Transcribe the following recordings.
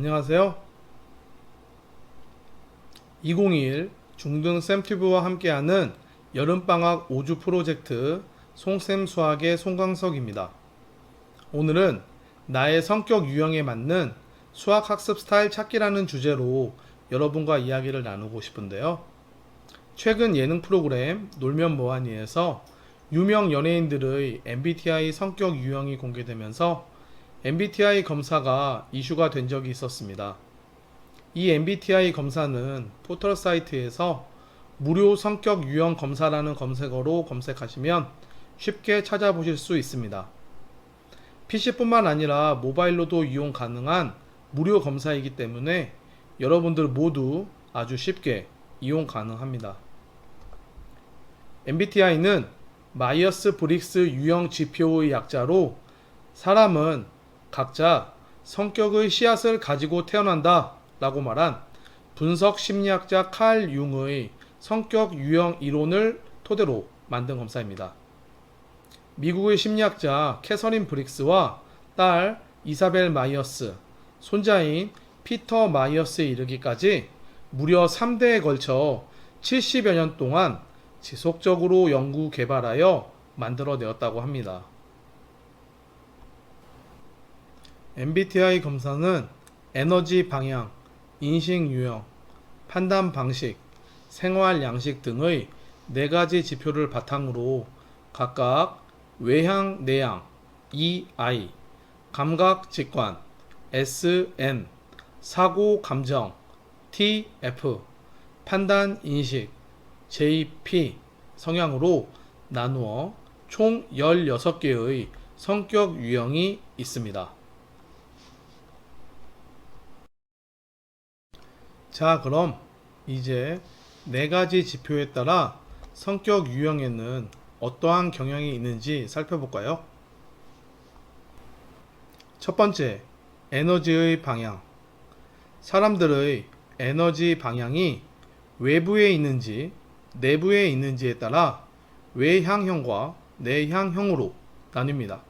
안녕하세요. 2021 중등 쌤튜브와 함께하는 여름방학 5주 프로젝트 송쌤 수학의 송강석입니다. 오늘은 나의 성격 유형에 맞는 수학 학습 스타일 찾기라는 주제로 여러분과 이야기를 나누고 싶은데요. 최근 예능 프로그램 놀면 뭐하니에서 유명 연예인들의 MBTI 성격 유형이 공개되면서 MBTI 검사가 이슈가 된 적이 있었습니다. 이 MBTI 검사는 포털 사이트에서 무료 성격 유형 검사라는 검색어로 검색하시면 쉽게 찾아보실 수 있습니다. PC뿐만 아니라 모바일로도 이용 가능한 무료 검사이기 때문에 여러분들 모두 아주 쉽게 이용 가능합니다. MBTI는 마이어스 브릭스 유형 지표의 약자로 사람은 각자 성격의 씨앗을 가지고 태어난다 라고 말한 분석 심리학자 칼 융의 성격 유형 이론을 토대로 만든 검사입니다. 미국의 심리학자 캐서린 브릭스와 딸 이사벨 마이어스, 손자인 피터 마이어스에 이르기까지 무려 3대에 걸쳐 70여 년 동안 지속적으로 연구 개발하여 만들어내었다고 합니다. MBTI 검사는 에너지 방향, 인식 유형, 판단 방식, 생활 양식 등의 4가지 지표를 바탕으로 각각 외향, 내향, EI, 감각, 직관, SN, 사고, 감정, TF, 판단, 인식, JP 성향으로 나누어 총 16개의 성격 유형이 있습니다. 자, 그럼 이제 4가지 지표에 따라 성격 유형에는 어떠한 경향이 있는지 살펴볼까요? 첫 번째, 에너지의 방향. 사람들의 에너지 방향이 외부에 있는지 내부에 있는지에 따라 외향형과 내향형으로 나뉩니다.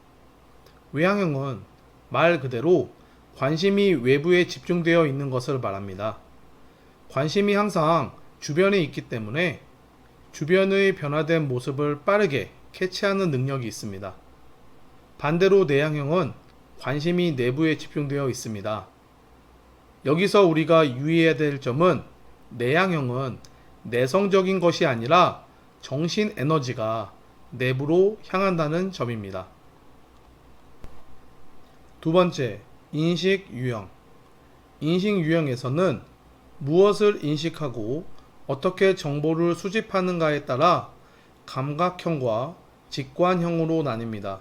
외향형은 말 그대로 관심이 외부에 집중되어 있는 것을 말합니다. 관심이 항상 주변에 있기 때문에 주변의 변화된 모습을 빠르게 캐치하는 능력이 있습니다. 반대로 내향형은 관심이 내부에 집중되어 있습니다. 여기서 우리가 유의해야 될 점은 내향형은 내성적인 것이 아니라 정신 에너지가 내부로 향한다는 점입니다. 두 번째, 인식 유형. 인식 유형에서는 무엇을 인식하고 어떻게 정보를 수집하는가에 따라 감각형과 직관형으로 나뉩니다.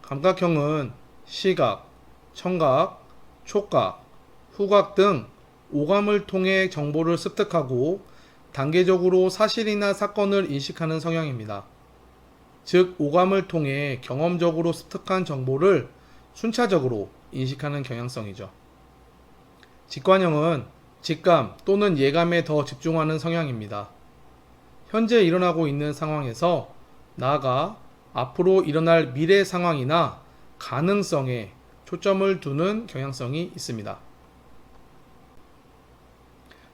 감각형은 시각, 청각, 촉각, 후각 등 오감을 통해 정보를 습득하고 단계적으로 사실이나 사건을 인식하는 성향입니다. 즉, 오감을 통해 경험적으로 습득한 정보를 순차적으로 인식하는 경향성이죠. 직관형은 직감 또는 예감에 더 집중하는 성향입니다. 현재 일어나고 있는 상황에서 나아가 앞으로 일어날 미래 상황이나 가능성에 초점을 두는 경향성이 있습니다.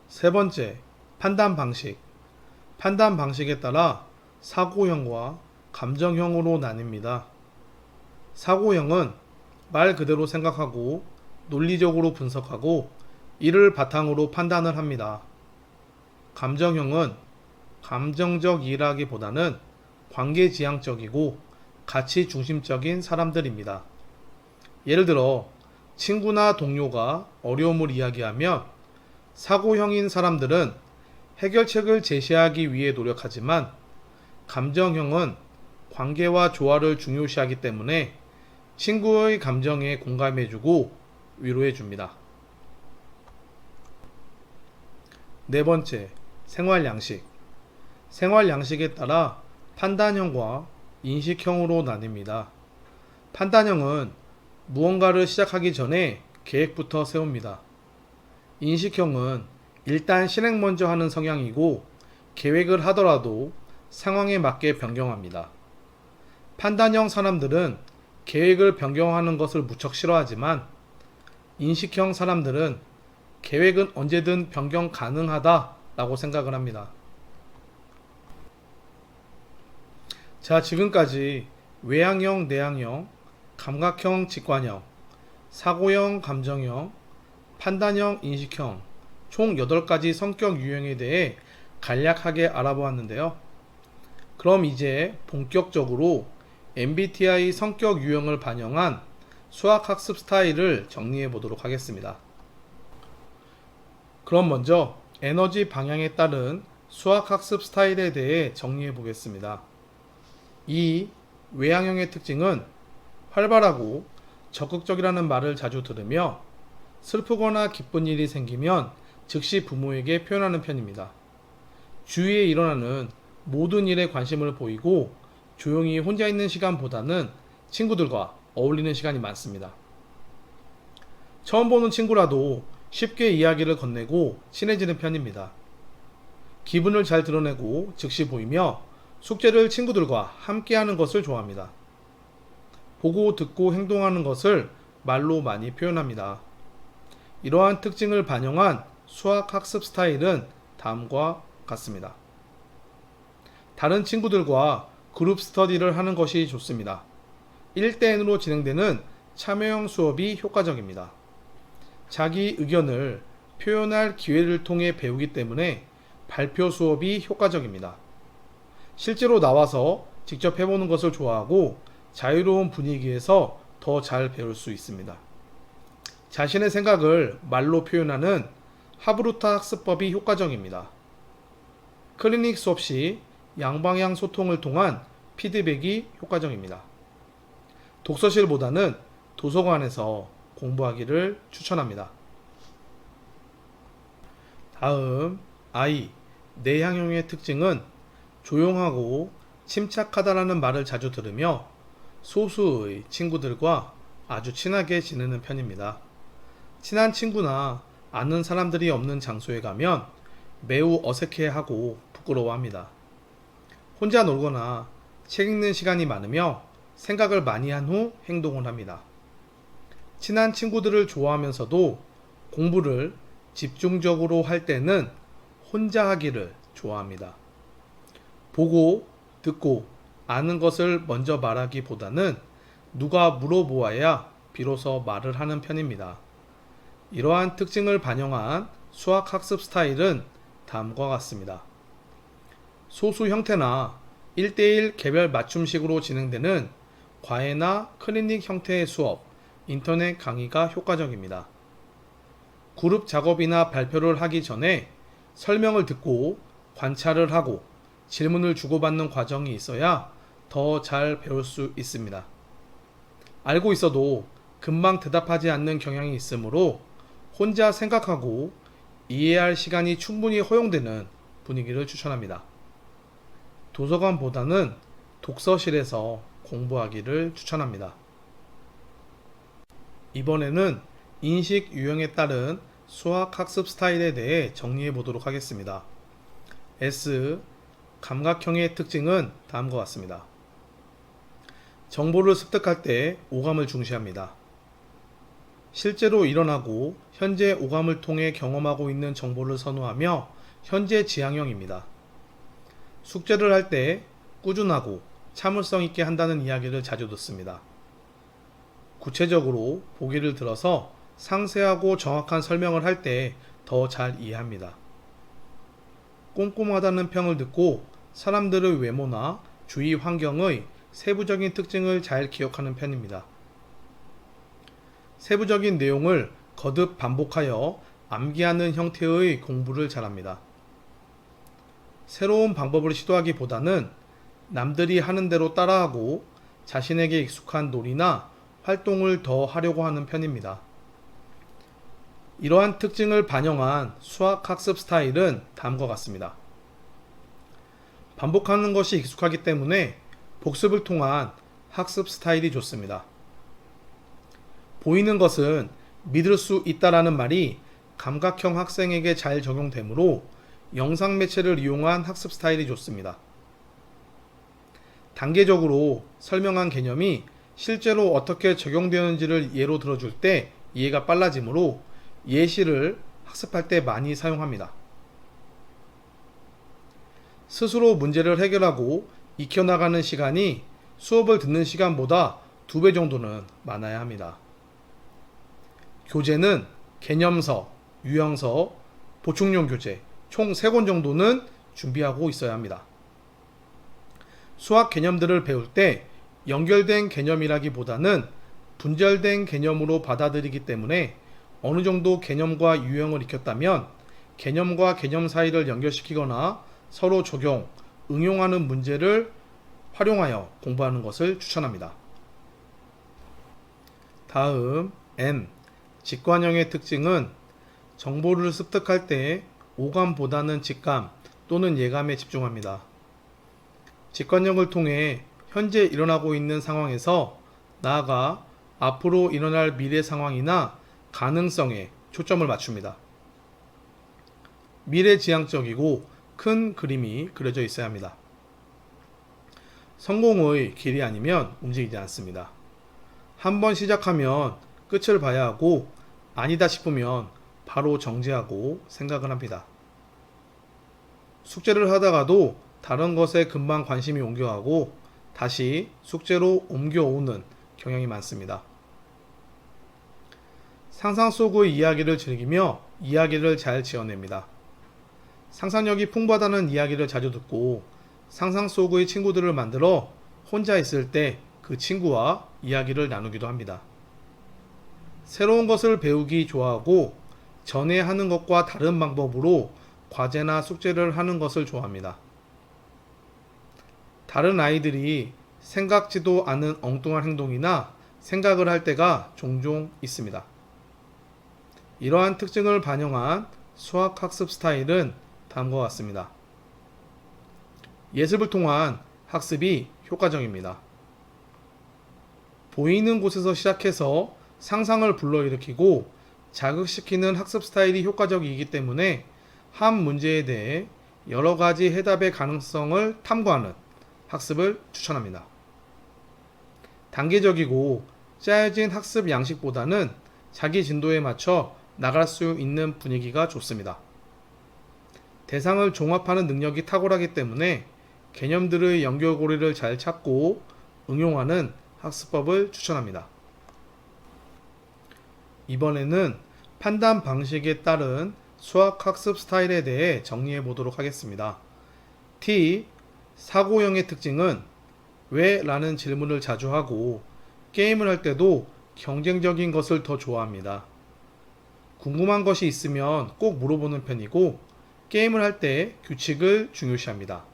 세 번째, 판단 방식. 판단 방식에 따라 사고형과 감정형으로 나뉩니다. 사고형은 말 그대로 생각하고 논리적으로 분석하고 이를 바탕으로 판단을 합니다. 감정형은 감정적이라기보다는 관계지향적이고 가치 중심적인 사람들입니다. 예를 들어 친구나 동료가 어려움을 이야기하면 사고형인 사람들은 해결책을 제시하기 위해 노력하지만 감정형은 관계와 조화를 중요시하기 때문에 친구의 감정에 공감해주고 위로해줍니다. 네 번째, 생활 양식. 생활 양식에 따라 판단형과 인식형으로 나뉩니다. 판단형은 무언가를 시작하기 전에 계획부터 세웁니다. 인식형은 일단 실행 먼저 하는 성향이고 계획을 하더라도 상황에 맞게 변경합니다. 판단형 사람들은 계획을 변경하는 것을 무척 싫어하지만 인식형 사람들은 계획은 언제든 변경 가능하다라고 생각을 합니다. 자, 지금까지 외향형, 내향형, 감각형, 직관형, 사고형, 감정형, 판단형, 인식형 총 8가지 성격 유형에 대해 간략하게 알아보았는데요. 그럼 이제 본격적으로 MBTI 성격 유형을 반영한 수학학습 스타일을 정리해 보도록 하겠습니다. 그럼 먼저 에너지 방향에 따른 수학학습 스타일에 대해 정리해 보겠습니다. 이 외향형의 특징은 활발하고 적극적이라는 말을 자주 들으며 슬프거나 기쁜 일이 생기면 즉시 부모에게 표현하는 편입니다. 주위에 일어나는 모든 일에 관심을 보이고 조용히 혼자 있는 시간보다는 친구들과 어울리는 시간이 많습니다. 처음 보는 친구라도 쉽게 이야기를 건네고 친해지는 편입니다. 기분을 잘 드러내고 즉시 보이며 숙제를 친구들과 함께 하는 것을 좋아합니다. 보고 듣고 행동하는 것을 말로 많이 표현합니다. 이러한 특징을 반영한 수학 학습 스타일은 다음과 같습니다. 다른 친구들과 그룹 스터디를 하는 것이 좋습니다. 1대1로 진행되는 참여형 수업이 효과적입니다. 자기 의견을 표현할 기회를 통해 배우기 때문에 발표 수업이 효과적입니다. 실제로 나와서 직접 해보는 것을 좋아하고 자유로운 분위기에서 더 잘 배울 수 있습니다. 자신의 생각을 말로 표현하는 하브루타 학습법이 효과적입니다. 클리닉 수업 시 양방향 소통을 통한 피드백이 효과적입니다. 독서실보다는 도서관에서 공부하기를 추천합니다. 다음 I, 내향형의 특징은 조용하고 침착하다라는 말을 자주 들으며 소수의 친구들과 아주 친하게 지내는 편입니다. 친한 친구나 아는 사람들이 없는 장소에 가면 매우 어색해하고 부끄러워합니다. 혼자 놀거나 책 읽는 시간이 많으며 생각을 많이 한 후 행동을 합니다. 친한 친구들을 좋아하면서도 공부를 집중적으로 할 때는 혼자 하기를 좋아합니다. 보고, 듣고, 아는 것을 먼저 말하기보다는 누가 물어보아야 비로소 말을 하는 편입니다. 이러한 특징을 반영한 수학학습 스타일은 다음과 같습니다. 소수 형태나 1대1 개별 맞춤식으로 진행되는 과외나 클리닉 형태의 수업, 인터넷 강의가 효과적입니다. 그룹 작업이나 발표를 하기 전에 설명을 듣고 관찰을 하고 질문을 주고받는 과정이 있어야 더 잘 배울 수 있습니다. 알고 있어도 금방 대답하지 않는 경향이 있으므로 혼자 생각하고 이해할 시간이 충분히 허용되는 분위기를 추천합니다. 도서관보다는 독서실에서 공부하기를 추천합니다. 이번에는 인식 유형에 따른 수학 학습 스타일에 대해 정리해 보도록 하겠습니다. S, 감각형의 특징은 다음과 같습니다. 정보를 습득할 때 오감을 중시합니다. 실제로 일어나고 현재 오감을 통해 경험하고 있는 정보를 선호하며 현재 지향형입니다. 숙제를 할 때 꾸준하고 참을성 있게 한다는 이야기를 자주 듣습니다. 구체적으로 보기를 들어서 상세하고 정확한 설명을 할 때 더 잘 이해합니다. 꼼꼼하다는 평을 듣고 사람들의 외모나 주위 환경의 세부적인 특징을 잘 기억하는 편입니다. 세부적인 내용을 거듭 반복하여 암기하는 형태의 공부를 잘합니다. 새로운 방법을 시도하기보다는 남들이 하는 대로 따라하고 자신에게 익숙한 놀이나 활동을 더 하려고 하는 편입니다. 이러한 특징을 반영한 수학 학습 스타일은 다음과 같습니다. 반복하는 것이 익숙하기 때문에 복습을 통한 학습 스타일이 좋습니다. 보이는 것은 믿을 수 있다라는 말이 감각형 학생에게 잘 적용되므로 영상 매체를 이용한 학습 스타일이 좋습니다. 단계적으로 설명한 개념이 실제로 어떻게 적용되는지를 예로 들어줄 때 이해가 빨라지므로 예시를 학습할 때 많이 사용합니다. 스스로 문제를 해결하고 익혀나가는 시간이 수업을 듣는 시간보다 2배 정도는 많아야 합니다. 교재는 개념서, 유형서, 보충용 교재 총 3권 정도는 준비하고 있어야 합니다. 수학 개념들을 배울 때 연결된 개념이라기보다는 분절된 개념으로 받아들이기 때문에 어느 정도 개념과 유형을 익혔다면 개념과 개념 사이를 연결시키거나 서로 적용, 응용하는 문제를 활용하여 공부하는 것을 추천합니다. 다음 N. 직관형의 특징은 정보를 습득할 때 오감보다는 직감 또는 예감에 집중합니다. 직관형을 통해 현재 일어나고 있는 상황에서 나아가 앞으로 일어날 미래 상황이나 가능성에 초점을 맞춥니다. 미래지향적이고 큰 그림이 그려져 있어야 합니다. 성공의 길이 아니면 움직이지 않습니다. 한번 시작하면 끝을 봐야 하고 아니다 싶으면 바로 정지하고 생각을 합니다. 숙제를 하다가도 다른 것에 금방 관심이 옮겨가고 다시 숙제로 옮겨오는 경향이 많습니다. 상상 속의 이야기를 즐기며 이야기를 잘 지어냅니다. 상상력이 풍부하다는 이야기를 자주 듣고 상상 속의 친구들을 만들어 혼자 있을 때 그 친구와 이야기를 나누기도 합니다. 새로운 것을 배우기 좋아하고 전에 하는 것과 다른 방법으로 과제나 숙제를 하는 것을 좋아합니다. 다른 아이들이 생각지도 않은 엉뚱한 행동이나 생각을 할 때가 종종 있습니다. 이러한 특징을 반영한 수학학습 스타일은 다음과 같습니다. 예습을 통한 학습이 효과적입니다. 보이는 곳에서 시작해서 상상을 불러일으키고 자극시키는 학습 스타일이 효과적이기 때문에 한 문제에 대해 여러 가지 해답의 가능성을 탐구하는 학습을 추천합니다. 단계적이고 짜여진 학습 양식보다는 자기 진도에 맞춰 나갈 수 있는 분위기가 좋습니다. 대상을 종합하는 능력이 탁월하기 때문에 개념들의 연결고리를 잘 찾고 응용하는 학습법을 추천합니다. 이번에는 판단 방식에 따른 수학학습 스타일에 대해 정리해 보도록 하겠습니다. T. 사고형의 특징은 왜? 라는 질문을 자주 하고 게임을 할 때도 경쟁적인 것을 더 좋아합니다. 궁금한 것이 있으면 꼭 물어보는 편이고 게임을 할 때 규칙을 중요시합니다.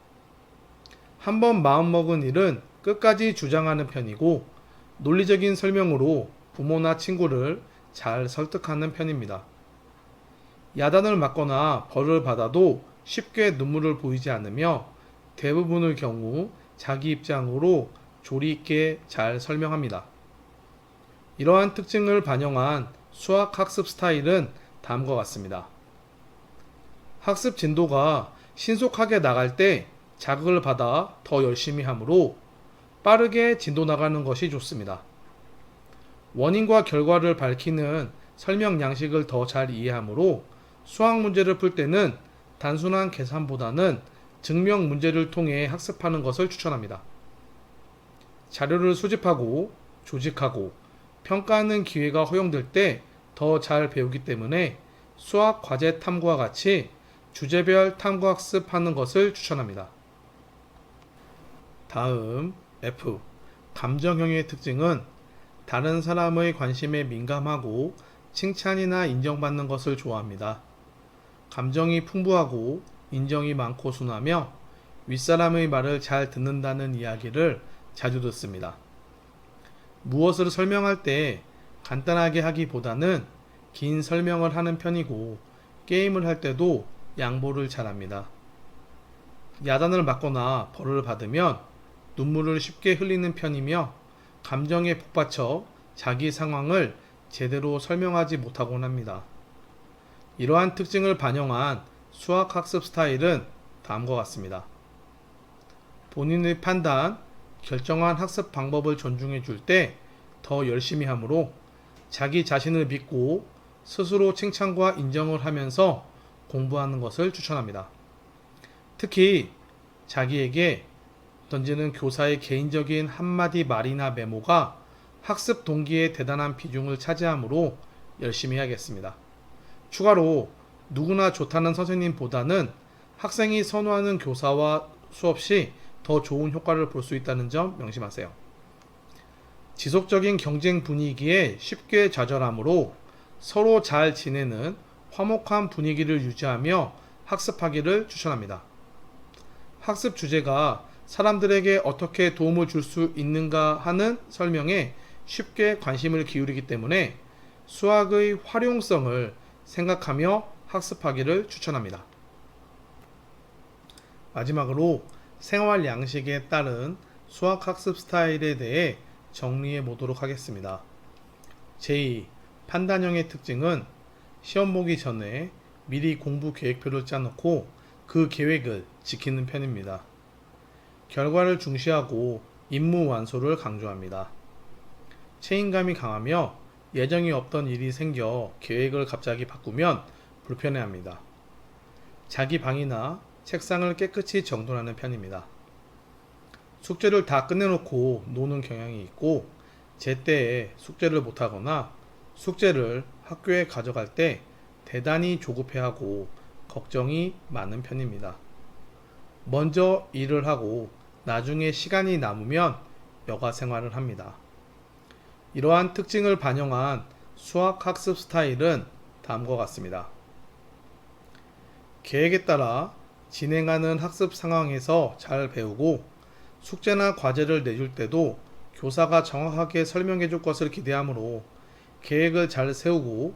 한번 마음먹은 일은 끝까지 주장하는 편이고 논리적인 설명으로 부모나 친구를 잘 설득하는 편입니다. 야단을 맞거나 벌을 받아도 쉽게 눈물을 보이지 않으며 대부분의 경우 자기 입장으로 조리 있게 잘 설명합니다. 이러한 특징을 반영한 수학학습 스타일은 다음과 같습니다. 학습 진도가 신속하게 나갈 때 자극을 받아 더 열심히 하므로 빠르게 진도 나가는 것이 좋습니다. 원인과 결과를 밝히는 설명 양식을 더 잘 이해하므로 수학 문제를 풀 때는 단순한 계산보다는 증명 문제를 통해 학습하는 것을 추천합니다. 자료를 수집하고 조직하고 평가하는 기회가 허용될 때 더 잘 배우기 때문에 수학 과제 탐구와 같이 주제별 탐구 학습하는 것을 추천합니다. 다음 F. 감정형의 특징은 다른 사람의 관심에 민감하고 칭찬이나 인정받는 것을 좋아합니다. 감정이 풍부하고 인정이 많고 순하며 윗사람의 말을 잘 듣는다는 이야기를 자주 듣습니다. 무엇을 설명할 때 간단하게 하기보다는 긴 설명을 하는 편이고 게임을 할 때도 양보를 잘합니다. 야단을 맞거나 벌을 받으면 눈물을 쉽게 흘리는 편이며 감정에 북받쳐 자기 상황을 제대로 설명하지 못하곤 합니다. 이러한 특징을 반영한 수학학습 스타일은 다음과 같습니다. 본인의 판단, 결정한 학습 방법을 존중해 줄 때 더 열심히 하므로 자기 자신을 믿고 스스로 칭찬과 인정을 하면서 공부하는 것을 추천합니다. 특히 자기에게 던지는 교사의 개인적인 한마디 말이나 메모가 학습 동기에 대단한 비중을 차지하므로 열심히 해야겠습니다. 추가로 누구나 좋다는 선생님보다는 학생이 선호하는 교사와 수업 시 더 좋은 효과를 볼 수 있다는 점 명심하세요. 지속적인 경쟁 분위기에 쉽게 좌절하므로 서로 잘 지내는 화목한 분위기를 유지하며 학습하기를 추천합니다. 학습 주제가 사람들에게 어떻게 도움을 줄 수 있는가 하는 설명에 쉽게 관심을 기울이기 때문에 수학의 활용성을 생각하며 학습하기를 추천합니다. 마지막으로 생활 양식에 따른 수학 학습 스타일에 대해 정리해 보도록 하겠습니다. 제2. 판단형의 특징은 시험 보기 전에 미리 공부 계획표를 짜놓고 그 계획을 지키는 편입니다. 결과를 중시하고 임무 완수를 강조합니다. 책임감이 강하며 예정이 없던 일이 생겨 계획을 갑자기 바꾸면 불편해합니다. 자기 방이나 책상을 깨끗이 정돈하는 편입니다. 숙제를 다 끝내놓고 노는 경향이 있고 제때에 숙제를 못하거나 숙제를 학교에 가져갈 때 대단히 조급해하고 걱정이 많은 편입니다. 먼저 일을 하고 나중에 시간이 남으면 여가 생활을 합니다. 이러한 특징을 반영한 수학 학습 스타일은 다음과 같습니다. 계획에 따라 진행하는 학습 상황에서 잘 배우고 숙제나 과제를 내줄 때도 교사가 정확하게 설명해 줄 것을 기대하므로 계획을 잘 세우고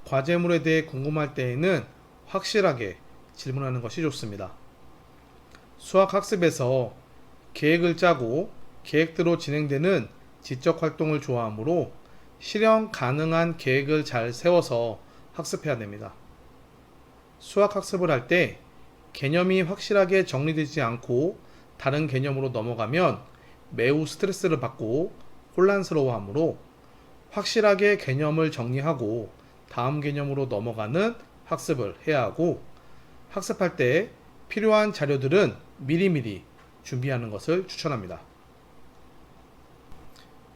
과제물에 대해 궁금할 때에는 확실하게 질문하는 것이 좋습니다. 수학 학습에서 계획을 짜고 계획대로 진행되는 지적 활동을 좋아하므로 실현 가능한 계획을 잘 세워서 학습해야 됩니다. 수학 학습을 할 때 개념이 확실하게 정리되지 않고 다른 개념으로 넘어가면 매우 스트레스를 받고 혼란스러워하므로 확실하게 개념을 정리하고 다음 개념으로 넘어가는 학습을 해야 하고 학습할 때 필요한 자료들은 미리미리 준비하는 것을 추천합니다.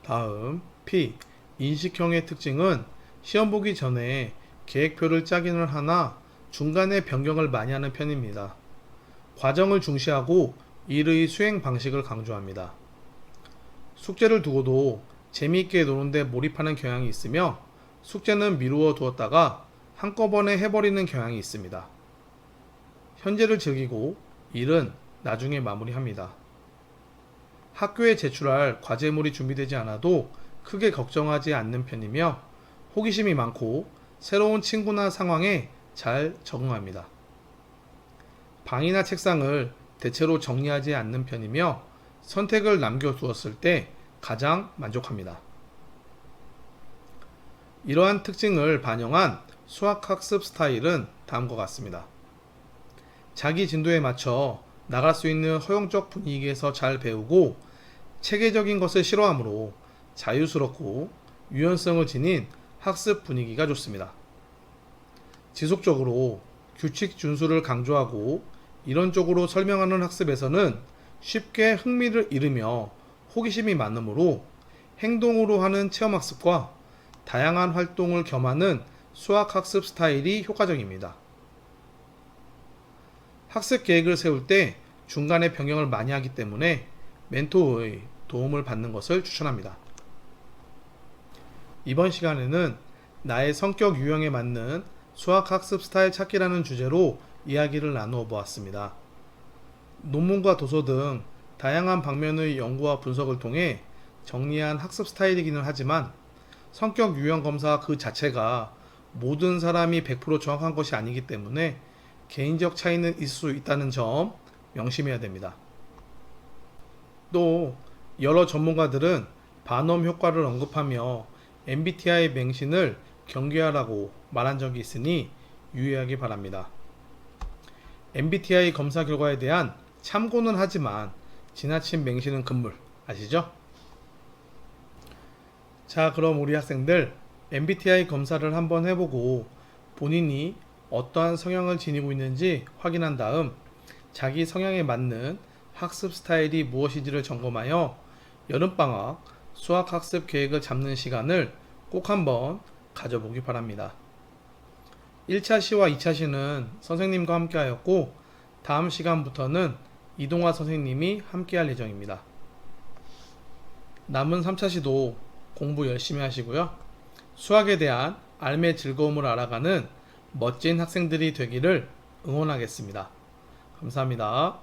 다음 P. 인식형의 특징은 시험 보기 전에 계획표를 짜기는 하나 중간에 변경을 많이 하는 편입니다. 과정을 중시하고 일의 수행 방식을 강조합니다. 숙제를 두고도 재미있게 노는데 몰입하는 경향이 있으며 숙제는 미루어 두었다가 한꺼번에 해버리는 경향이 있습니다. 현재를 즐기고 일은 나중에 마무리합니다. 학교에 제출할 과제물이 준비되지 않아도 크게 걱정하지 않는 편이며 호기심이 많고 새로운 친구나 상황에 잘 적응합니다. 방이나 책상을 대체로 정리하지 않는 편이며 선택을 남겨두었을 때 가장 만족합니다. 이러한 특징을 반영한 수학학습 스타일은 다음과 같습니다. 자기 진도에 맞춰 나갈 수 있는 허용적 분위기에서 잘 배우고 체계적인 것을 싫어하므로 자유스럽고 유연성을 지닌 학습 분위기가 좋습니다. 지속적으로 규칙 준수를 강조하고 이론적으로 설명하는 학습에서는 쉽게 흥미를 잃으며 호기심이 많으므로 행동으로 하는 체험학습과 다양한 활동을 겸하는 수학학습 스타일이 효과적입니다. 학습 계획을 세울 때 중간에 변경을 많이 하기 때문에 멘토의 도움을 받는 것을 추천합니다. 이번 시간에는 나의 성격 유형에 맞는 수학학습 스타일 찾기라는 주제로 이야기를 나누어 보았습니다. 논문과 도서 등 다양한 방면의 연구와 분석을 통해 정리한 학습 스타일이기는 하지만 성격 유형 검사 그 자체가 모든 사람이 100% 정확한 것이 아니기 때문에 개인적 차이는 있을 수 있다는 점 명심해야 됩니다. 또 여러 전문가들은 반엄 효과를 언급하며 MBTI 맹신을 경계하라고 말한 적이 있으니 유의하기 바랍니다. MBTI 검사 결과에 대한 참고는 하지만 지나친 맹신은 금물 아시죠? 자, 그럼 우리 학생들 MBTI 검사를 한번 해보고 본인이 어떠한 성향을 지니고 있는지 확인한 다음 자기 성향에 맞는 학습 스타일이 무엇인지를 점검하여 여름방학 수학학습 계획을 잡는 시간을 꼭 한번 가져보기 바랍니다. 1차 시와 2차 시는 선생님과 함께 하였고 다음 시간부터는 이동화 선생님이 함께 할 예정입니다. 남은 3차 시도 공부 열심히 하시고요. 수학에 대한 삶의 즐거움을 알아가는 멋진 학생들이 되기를 응원하겠습니다. 감사합니다.